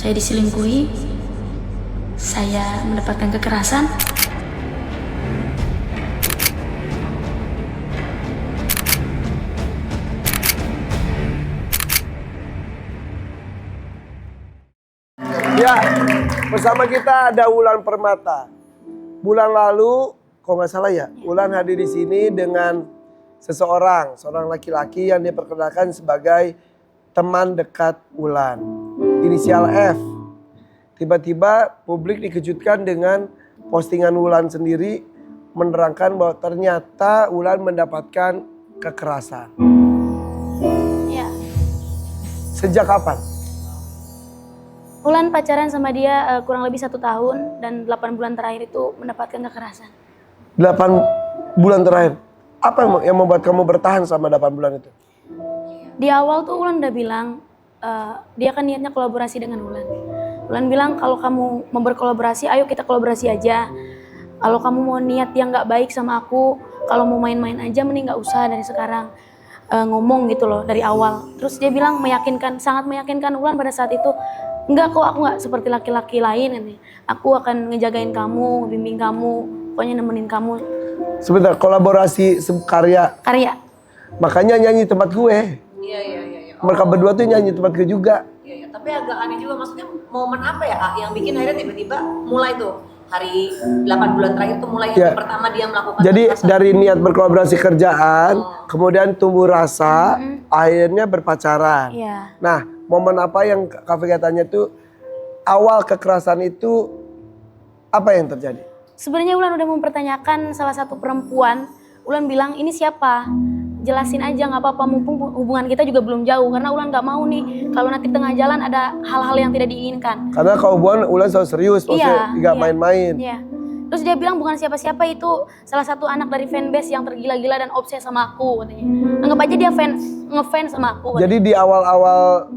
saya diselingkuhi, saya mendapatkan kekerasan. Ya, bersama kita ada Wulan Permata. Bulan lalu, kalau nggak salah ya, Wulan hadir di sini dengan seorang laki-laki yang diperkenalkan sebagai teman dekat Wulan, inisial F. Tiba-tiba publik dikejutkan dengan postingan Wulan sendiri menerangkan bahwa ternyata Wulan mendapatkan kekerasan. Ya. Sejak kapan? Wulan pacaran sama dia kurang lebih 1 tahun dan 8 bulan terakhir itu mendapatkan kekerasan. 8 bulan terakhir. Apa yang membuat kamu bertahan sama 8 bulan itu? Di awal tuh Wulan udah bilang, dia kan niatnya kolaborasi dengan Wulan. Wulan bilang kalau kamu mau berkolaborasi, ayo kita kolaborasi aja. Kalau kamu mau niat yang gak baik sama aku, kalau mau main-main aja mending gak usah dari sekarang. Ngomong gitu loh dari awal. Terus dia bilang meyakinkan, sangat meyakinkan Wulan pada saat itu. Enggak kok, aku gak seperti laki-laki lain ini. Aku akan ngejagain kamu, bimbing kamu, pokoknya nemenin kamu. Sebentar, kolaborasi karya. Karya. Makanya nyanyi tempat gue. Iya. Mereka berdua tuh nyanyi tempat gue juga. Iya. Tapi agak aneh juga, maksudnya momen apa ya yang bikin akhirnya tiba-tiba mulai tuh hari 8 bulan terakhir tuh mulai Ya. yang pertama dia melakukan Jadi kekerasan. dari niat berkolaborasi kerjaan, kemudian tumbuh rasa, akhirnya berpacaran. Iya. Nah, momen apa yang Kak Vega tanya tuh, awal kekerasan itu apa yang terjadi? Sebenarnya Wulan udah mempertanyakan salah satu perempuan. Wulan bilang, ini siapa? Jelasin aja, nggak apa-apa, mumpung hubungan kita juga belum jauh. Karena Wulan nggak mau nih, kalau nanti tengah jalan ada hal-hal yang tidak diinginkan. Karena kalau hubungan Wulan selalu serius, maksudnya nggak main-main. Iya. Terus dia bilang bukan siapa-siapa, itu salah satu anak dari fanbase yang tergila-gila dan obses sama aku, katanya. Anggap aja dia ngefans sama aku. Jadi di awal-awal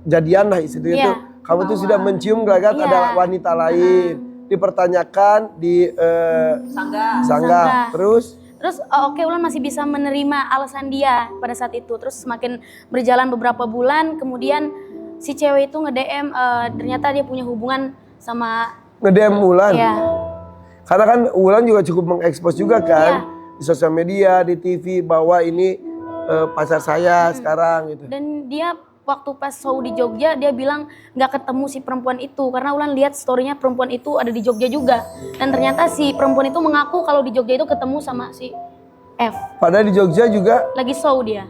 jadian lah itu, Iya. kamu tuh sudah mencium gelagat Iya. ada wanita lain, dipertanyakan di Sangga. sanggah, terus oke, Wulan masih bisa menerima alasan dia pada saat itu. Terus semakin berjalan beberapa bulan, kemudian si cewek itu nge-DM ternyata dia punya hubungan sama nge-DM Wulan. Iya. Karena kan Wulan juga cukup mengekspos juga kan Iya. di sosial media, di TV bahwa ini pacar saya sekarang gitu. Dan dia waktu pas show di Jogja, dia bilang nggak ketemu si perempuan itu. Karena Wulan lihat story-nya perempuan itu ada di Jogja juga. Dan ternyata si perempuan itu mengaku kalau di Jogja itu ketemu sama si F. Padahal di Jogja juga Lagi show dia.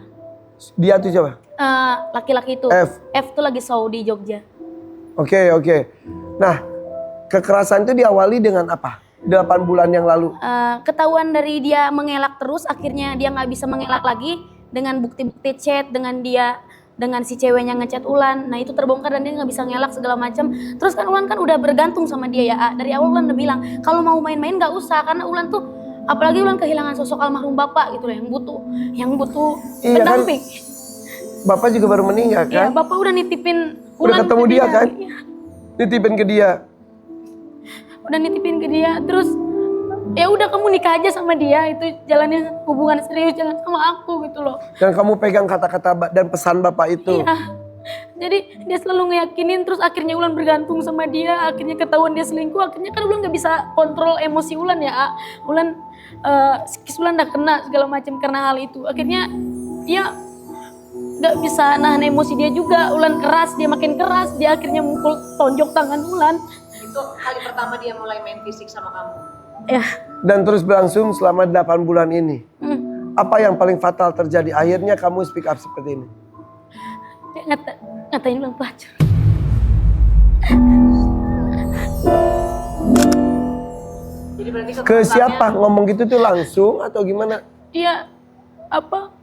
dia tuh siapa? Laki-laki itu. F. F tuh lagi show di Jogja. Oke. Nah, kekerasan itu diawali dengan apa? 8 bulan yang lalu. Ketahuan dari dia mengelak terus, akhirnya dia nggak bisa mengelak lagi dengan bukti-bukti chat dengan si ceweknya ngechat Wulan. Nah itu terbongkar dan dia nggak bisa ngelak segala macam. Terus kan Wulan kan udah bergantung sama dia ya. Dari awal Wulan udah bilang kalau mau main-main nggak usah, karena Wulan tuh apalagi Wulan kehilangan sosok almarhum bapak gitu loh, yang butuh Iya kan? pendamping. Bapak juga baru meninggal Ya kan? bapak udah nitipin Udah Wulan ketemu ke dia kan? Iya. Nitipin ke dia. Udah nitipin ke dia, terus ya udah kamu nikah aja sama dia, itu jalannya hubungan serius, jangan sama aku gitu loh. Dan kamu pegang kata-kata dan pesan bapak itu. Iya. Jadi dia selalu ngeyakinin, terus akhirnya Wulan bergantung sama dia, akhirnya ketahuan dia selingkuh, akhirnya kan Wulan nggak bisa kontrol emosi Wulan ya. Wulan psikis Wulan udah kena segala macam karena hal itu. Akhirnya dia nggak bisa nahan emosi dia juga. Wulan keras, dia makin keras, dia akhirnya mukul tonjok tangan Wulan. Itu kali pertama dia mulai main fisik sama kamu. Ya. Dan terus berlangsung selama 8 bulan ini. Apa yang paling fatal terjadi? Akhirnya kamu speak up seperti ini. Dia ngatain Wulan pelacur. Jadi berarti Ke siapa? Ngomong gitu tuh langsung atau gimana? Dia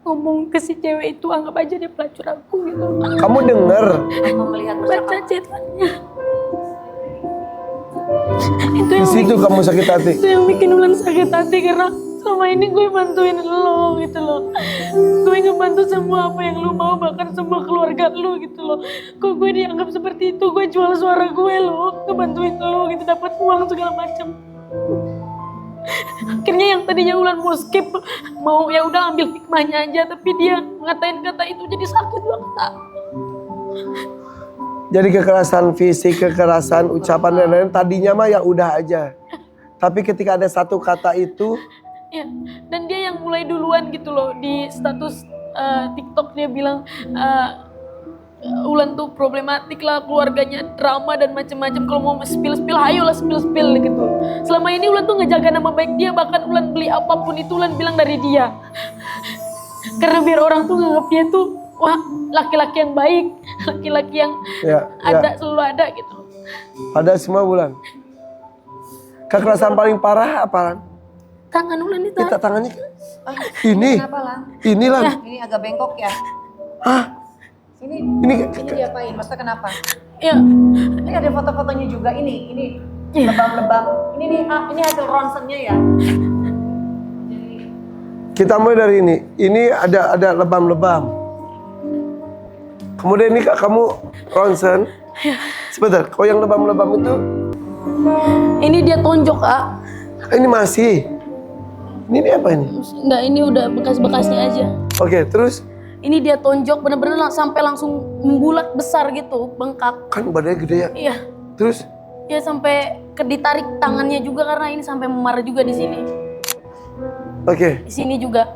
ngomong ke si cewek itu, anggap aja dia pelacur aku gitu. Kamu denger? Kamu melihat Baca percakapan. chatannya. Itu Di yang situ kamu sakit hati. itu yang bikin Wulan sakit hati, karena selama ini gue bantuin lo gitu loh. Gue ngebantu semua apa yang lo mau, bahkan semua keluarga lo gitu loh. Kok gue dianggap seperti itu? Gue jual suara gue lo, ngebantuin lo gitu, dapat uang segala macam. Akhirnya yang tadinya Wulan mau skip, mau ya udah ambil hikmahnya aja, tapi dia ngatain kata itu jadi sakit banget. Jadi kekerasan fisik, kekerasan ucapan dan lain-lain tadinya mah ya udah aja. Tapi ketika ada satu kata itu, Ya, dan dia yang mulai duluan gitu loh di status TikTok dia bilang Ulan tuh problematik lah, keluarganya drama dan macem-macem. Kalau mau spill ayolah spill gitu. Selama ini Ulan tuh ngejaga nama baik dia, bahkan Ulan beli apapun itu Ulan bilang dari dia. Karena biar orang tuh nganggap dia tuh wah laki-laki yang baik, laki-laki yang selalu ada gitu. Ada semua bulan. Kekerasan paling parah apa Lan? Tangan Ulan itu. Kita tangannya ini. Kenapa Lan? Ini Lan. Ini agak bengkok ya. Hah? Ini Ini diapain? Maksudnya kenapa? Ya. Ini ada foto-fotonya juga ini lebam-lebam. Ini nih, ini hasil ronsennya ya. kita mulai dari ini. Ini ada lebam-lebam. Kemudian ini kamu ronsen. Sebentar, kalau yang lebam-lebam itu Ini dia tonjok, Kak. ini masih. Ini apa ini? Enggak, ini udah bekas-bekasnya aja. Oke, terus Ini dia tonjok bener-bener sampai langsung membulat besar gitu, bengkak. kan badannya gede ya. Iya. Terus Ya sampai ditarik tangannya juga karena ini sampai memar juga di sini. oke. Di sini juga.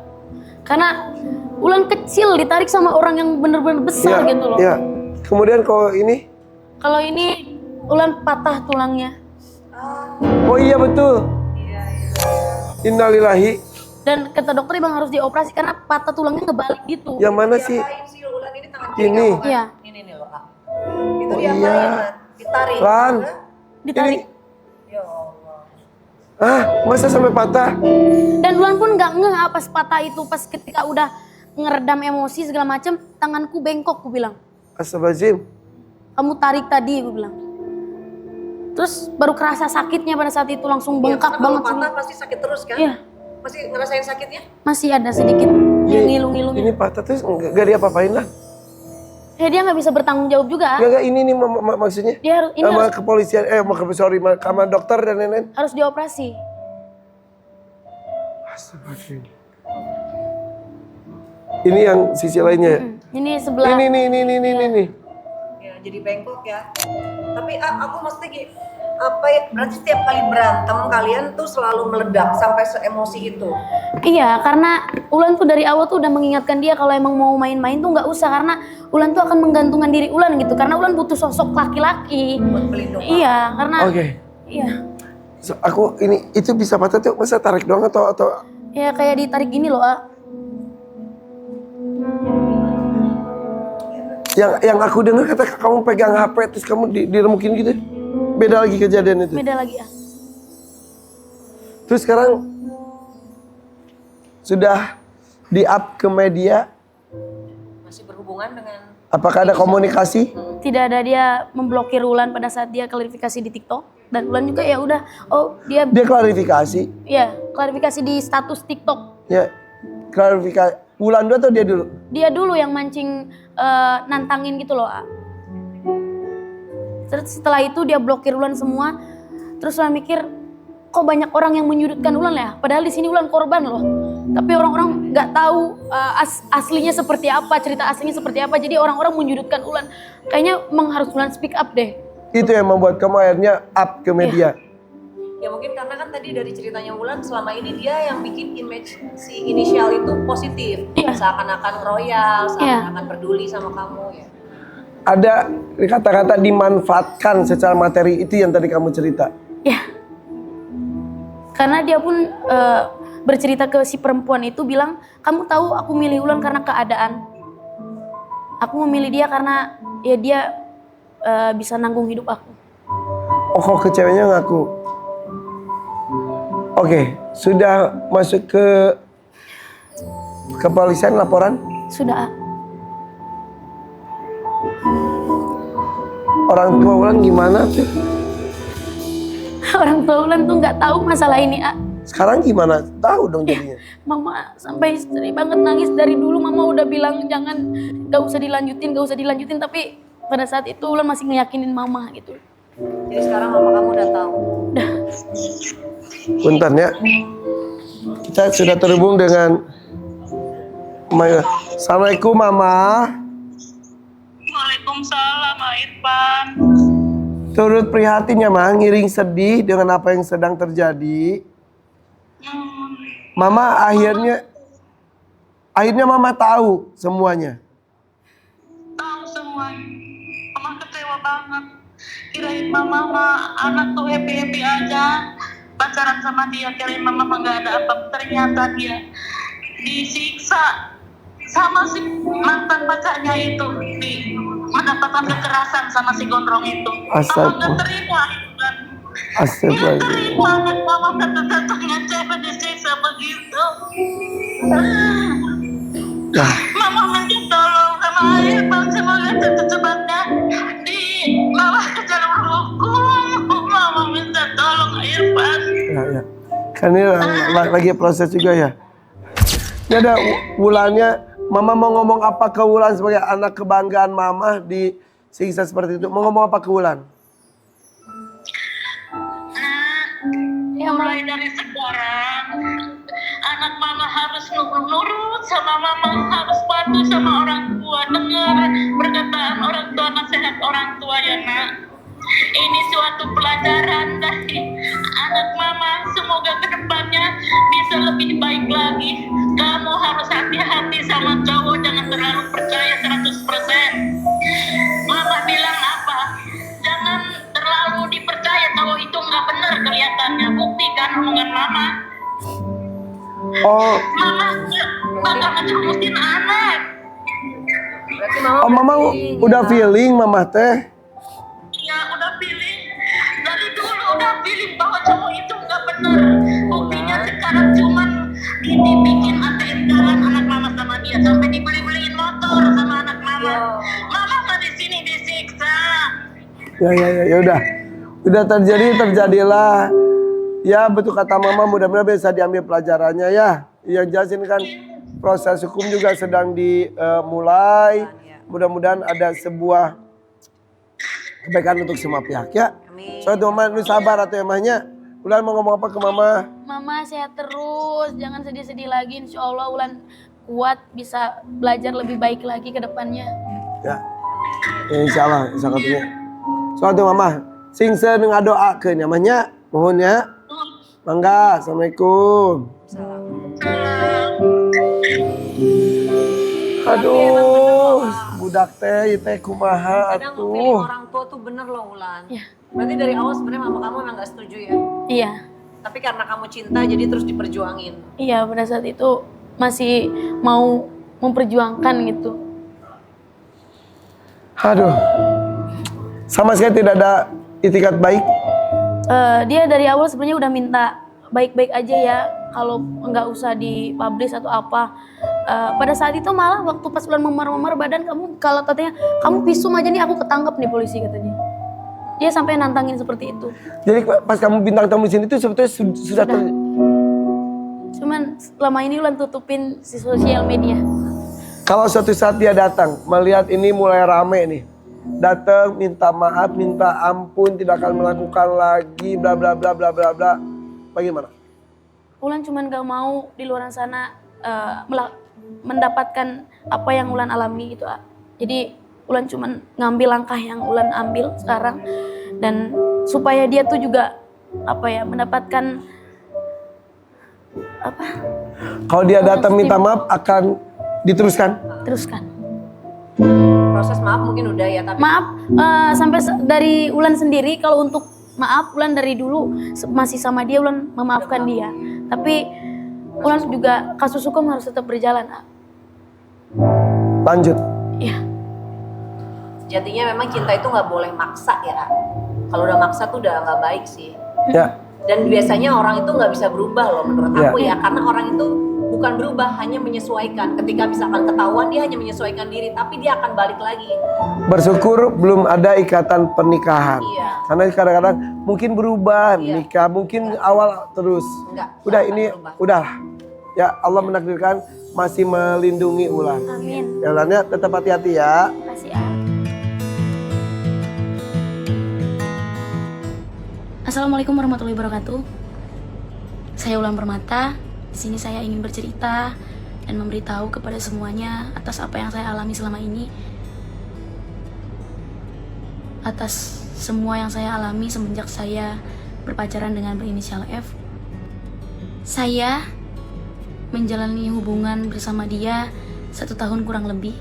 Karena Ulan kecil ditarik sama orang yang bener-bener besar gitu loh. Iya. Kemudian kalau ini, Kalau ini Ulan patah tulangnya. oh iya betul. Innalillahi. Dan kata dokter emang harus dioperasi karena patah tulangnya ngebalik gitu. Yang mana sih? Diapain sih Ulan ini tangan Ini. kamu kan? Iya. Ini loh Kak. Itu Oh diapain iya. Lan? Ditarik. Lan. Hah? Ditarik. Ya Allah. Ah, masa sampai patah? Dan Ulan pun nggak ngeh pas patah itu, pas ketika udah ngeredam emosi segala macem, tanganku bengkok, ku bilang. Astagfirullahaladzim. Kamu tarik tadi, ku bilang. Terus baru kerasa sakitnya pada saat itu langsung Iya, bengkak karena kalau banget. patah pasti sakit terus kan? Iya, Masih ngerasain sakitnya? masih ada sedikit yang ngilu-ngilunya. Ini patah terus nggak diapa-apain lah. Ya dia nggak bisa bertanggung jawab juga. Nggak ini nih maksudnya. Dia harus ini Sama harus, kepolisian, sama dokter dan lain-lain. harus dioperasi. Astagfirullah. Ini yang sisi lainnya. Ini sebelah. Ini. Ya, jadi bengkok ya. Tapi aku maksudnya apa ya? Berarti setiap kali berantem kalian tuh selalu meledak sampai seemosi itu. Iya, karena Ulan tuh dari awal tuh udah mengingatkan dia kalau emang mau main-main tuh nggak usah, karena Ulan tuh akan menggantungkan diri Ulan gitu. Karena Ulan butuh sosok laki-laki. Buat pelindung. Iya, karena Oke. iya. So, aku ini itu bisa patah tuh masa tarik doang atau Ya kayak ditarik gini loh, A. yang aku dengar kata kamu pegang HP terus kamu diremukin gitu. Beda lagi kejadian itu. Beda lagi, A. Terus sekarang sudah di-up ke media. Masih berhubungan dengan Apakah ada komunikasi? Tidak ada, dia memblokir Ulan pada saat dia klarifikasi di TikTok. Dan Ulan juga ya udah, oh dia Dia klarifikasi. ya klarifikasi di status TikTok. Ya, klarifikasi. Bulan dua atau dia dulu? Dia dulu yang mancing nantangin gitu loh, A. Terus setelah itu dia blokir Ulan semua. Terus Ulan mikir, kok banyak orang yang menyudutkan Ulan ya? Padahal di sini Ulan korban loh. Tapi orang-orang nggak tahu aslinya seperti apa, cerita aslinya seperti apa. Jadi orang-orang menyudutkan Ulan. Kayaknya emang harus Ulan speak up deh. Itu yang membuat kamu akhirnya up ke media. ya mungkin karena kan tadi dari ceritanya Wulan selama ini dia yang bikin image si inisial itu positif. Iya. Seakan-akan royal, seakan-akan peduli sama kamu ya. Ada kata-kata dimanfaatkan secara materi itu yang tadi kamu cerita. Ya. Karena dia pun bercerita ke si perempuan itu bilang, kamu tahu aku milih Wulan karena keadaan. Aku memilih dia karena ya dia bisa nanggung hidup aku. Oh, kok ke ceweknya ngaku. Oke, sudah masuk ke kepolisian laporan? Sudah. Orang tua Wulan gimana tuh? Orang tua Wulan tuh nggak tahu masalah ini, A. Sekarang gimana? Tahu dong jadinya. Mama sampai sering banget nangis dari dulu. Mama udah bilang jangan, gak usah dilanjutin. Tapi pada saat itu Wulan masih ngeyakinin Mama gitu. Jadi sekarang mama kamu udah tahu. Bentar ya. Kita sudah terhubung dengan Maya. Assalamualaikum Mama. Waalaikumsalam Irfan. Turut prihatin ya Ma, ngiring sedih dengan apa yang sedang terjadi. Mama akhirnya Mama tahu semuanya. Tahu semua. Mama kecewa banget. Kirain mama anak tuh happy aja. Pacaran sama dia, kirain mama nggak ada apa. Ternyata dia disiksa sama si mantan pacarnya itu, mendapatkan kekerasan sama si gondrong itu. Mama nggak terima itu kan. Nggak terima anak mama datangnya cewek disiksa begitu. Mama minta tolong sama Irfan, semoga secepatnya dibawa ke jalur hukum. Mama minta tolong Irfan. Ya. Kan ini lagi proses juga ya. Ini ada Wulannya. Mama mau ngomong apa ke Wulan sebagai anak kebanggaan Mama disiksa seperti itu? Mau ngomong apa ke Wulan? Mulai dari sekarang anak mama harus nurut sama mama, harus patuh sama orang tua, dengar perkataan orang tua, nasihat orang tua ya nak. Ini suatu pelajaran dari anak mama, semoga kedepannya bisa lebih baik lagi. Kamu harus hati-hati sama cowok, jangan terlalu percaya 100%. Mama bilang apa? Jangan terlalu dipercaya, cowok itu nggak benar kelihatannya. Buktikan omongan mama. Oh, Mama bakal ngerumusin anak. Berarti mama Mama udah feeling Mama teh. Ya udah pilih. Dari dulu udah pilih bahwa cowok itu nggak benar. Buktinya sekarang cuman dibikin ATM jalan anak mama sama dia. Sampai dibeli-beliin motor sama anak mama. Mama mah di sini disiksa. Ya udah. Udah terjadilah. Ya betul kata Mama, mudah-mudahan bisa diambil pelajarannya ya. Yang jelas ini kan proses hukum juga sedang dimulai. Mudah-mudahan ada sebuah kebaikan untuk semua pihak ya. Soalnya Mama lu sabar atau emangnya. Wulan mau ngomong apa ke Mama? Mama sehat terus, jangan sedih-sedih lagi. Insya Allah Wulan kuat, bisa belajar lebih baik lagi ke depannya. Ya insya Allah. Soalnya Mama, sing seneng doa ke namanya, mohon ya. Mangga, assalamualaikum. Aduh, budak teh kumaha kadang feeling atuh. orang tua tuh bener loh Wulan. Iya. Berarti dari awal sebenarnya mama kamu emang gak setuju ya? Iya, Tapi karena kamu cinta jadi terus diperjuangin. iya pada saat itu masih mau memperjuangkan gitu. Aduh, sama sekali tidak ada itikat baik. Dia dari awal sebenarnya udah minta baik-baik aja ya, kalau nggak usah dipublish atau apa. Pada saat itu malah waktu pas Wulan memar-memar badan kamu, kalau katanya kamu visum aja nih aku ketangkep nih polisi katanya. Dia sampai nantangin seperti itu. Jadi pas kamu bintang tamu di sini itu sebetulnya sudah Cuman selama ini Wulan tutupin si sosial media. Kalau suatu saat dia datang melihat ini mulai rame nih, datang minta maaf, minta ampun, tidak akan melakukan lagi bla bla bla bla bla bla, bagaimana? Wulan cuman gak mau di luar sana mendapatkan apa yang Wulan alami gitu. Jadi Wulan cuman ngambil langkah yang Wulan ambil sekarang, dan supaya dia tuh juga mendapatkan Kalau dia datang minta maaf akan diteruskan? teruskan. Proses maaf mungkin udah ya, tapi Maaf sampai dari Wulan sendiri, kalau untuk maaf Wulan dari dulu masih sama dia, Wulan memaafkan dia. Tapi Wulan juga kasus hukum harus tetap berjalan. Lanjut. Iya. sejatinya memang cinta itu nggak boleh maksa ya. Kalau udah maksa tuh udah nggak baik sih. Ya. Dan biasanya orang itu nggak bisa berubah loh menurut Ya. aku ya, karena orang itu bukan berubah, hanya menyesuaikan. Ketika misalkan ketahuan dia hanya menyesuaikan diri, tapi dia akan balik lagi. Bersyukur belum ada ikatan pernikahan. Iya. Karena kadang-kadang mungkin berubah, Iya. nikah, mungkin awal terus. Enggak. Udah akan ini, berubah. udah. Ya Allah menakdirkan masih melindungi Wulan. Amin. Jalannya tetap hati-hati ya. Makasih ya. Assalamualaikum warahmatullahi wabarakatuh. Saya Wulan Permata. Di sini saya ingin bercerita dan memberitahu kepada semuanya atas apa yang saya alami selama ini. atas semua yang saya alami semenjak saya berpacaran dengan berinisial F. Saya menjalani hubungan bersama dia 1 tahun kurang lebih.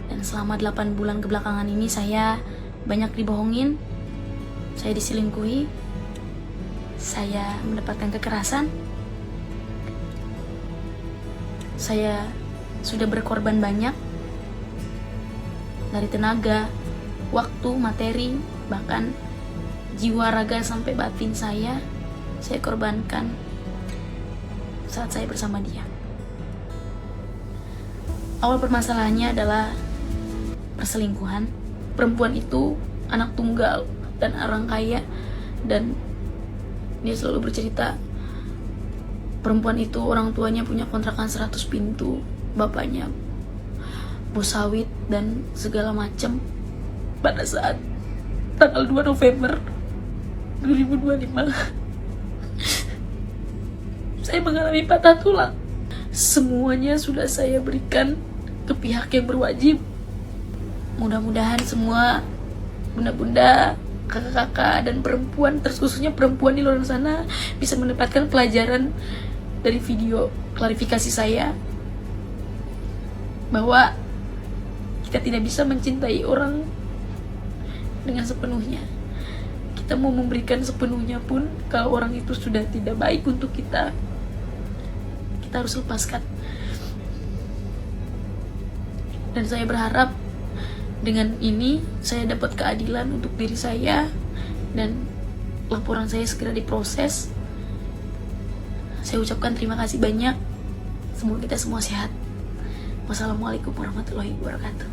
Dan selama 8 bulan kebelakangan ini saya banyak dibohongin, saya diselingkuhi, saya mendapatkan kekerasan, saya sudah berkorban banyak dari tenaga, waktu, materi, bahkan jiwa, raga, sampai batin saya korbankan saat saya bersama dia. Awal permasalahannya adalah perselingkuhan. Perempuan itu anak tunggal dan orang kaya, dan dia selalu bercerita perempuan itu orang tuanya punya kontrakan 100 pintu, bapaknya bos sawit dan segala macam. Pada saat tanggal 2 November 2025 saya mengalami patah tulang. Semuanya sudah saya berikan ke pihak yang berwajib. Mudah-mudahan semua bunda-bunda, kakak-kakak, dan perempuan, terkhususnya perempuan di luar sana, bisa mendapatkan pelajaran dari video klarifikasi saya bahwa kita tidak bisa mencintai orang dengan sepenuhnya. Kita mau memberikan sepenuhnya pun, kalau orang itu sudah tidak baik untuk kita harus lepaskan. Dan saya berharap dengan ini saya dapat keadilan untuk diri saya dan laporan saya segera diproses. Saya ucapkan terima kasih banyak. Semoga kita semua sehat. Wassalamualaikum warahmatullahi wabarakatuh.